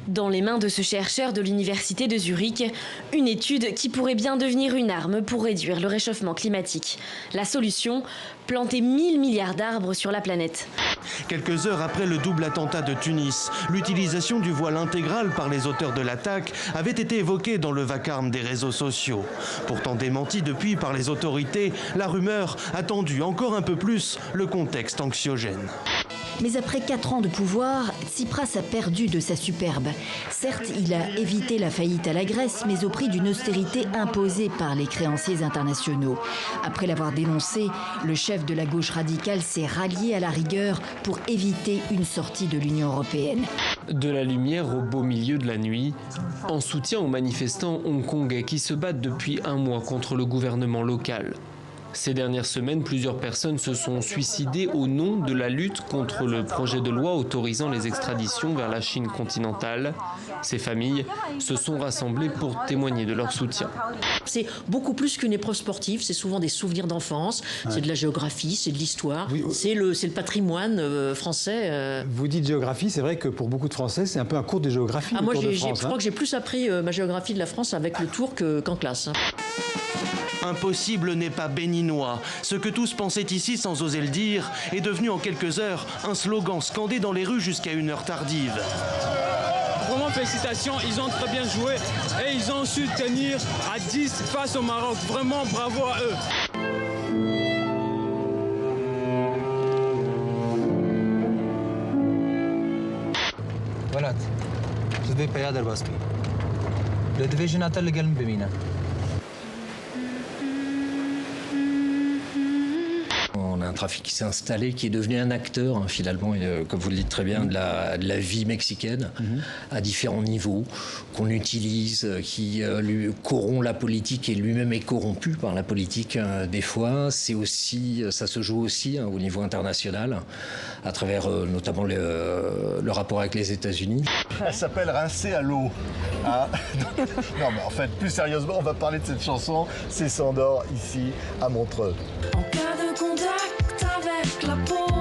Dans les mains de ce chercheur de l'université de Zurich, une étude qui pourrait bien devenir une arme pour réduire le réchauffement climatique. La solution, planter 1000 milliards d'arbres sur la planète. Quelques heures après le double attentat de Tunis, l'utilisation du voile intégral par les auteurs de l'attaque avait été évoquée dans le vacarme des réseaux sociaux. Pourtant démentie depuis par les autorités, la rumeur a tendu encore un peu plus le contexte anxiogène. Mais après 4 ans de pouvoir, Tsipras a perdu de sa superbe. Certes, il a évité la faillite à la Grèce, mais au prix d'une austérité imposée par les créanciers internationaux. Après l'avoir dénoncé, le chef de la gauche radicale s'est rallié à la rigueur pour éviter une sortie de l'Union européenne. De la lumière au beau milieu de la nuit, en soutien aux manifestants hongkongais qui se battent depuis un mois contre le gouvernement local. Ces dernières semaines, plusieurs personnes se sont suicidées au nom de la lutte contre le projet de loi autorisant les extraditions vers la Chine continentale. Ces familles se sont rassemblées pour témoigner de leur soutien. C'est beaucoup plus qu'une épreuve sportive, c'est souvent des souvenirs d'enfance, c'est de la géographie, c'est de l'histoire, oui, c'est le patrimoine français. Vous dites géographie, c'est vrai que pour beaucoup de Français, c'est un peu un cours de géographie. Moi, je crois que j'ai plus appris ma géographie de la France avec le tour qu'en classe. Impossible n'est pas béninois. Ce que tous pensaient ici sans oser le dire est devenu en quelques heures un slogan scandé dans les rues jusqu'à une heure tardive. Vraiment félicitations, ils ont très bien joué et ils ont su tenir à 10 face au Maroc. Vraiment bravo à eux. ولد زدي بيادر باسبي لدفيجن اتل قلب بمينا. On a un trafic qui s'est installé, qui est devenu un acteur, finalement, comme vous le dites très bien, de la vie mexicaine, à différents niveaux, qu'on utilise, qui lui corrompt la politique et lui-même est corrompu par la politique des fois. C'est aussi, ça se joue aussi au niveau international, à travers notamment le rapport avec les États-Unis. Elle s'appelle Rincé à l'eau. Hein. Non, mais en fait, plus sérieusement, on va parler de cette chanson. C'est Sandor, ici, à Montreux. En cas de contact avec la peau.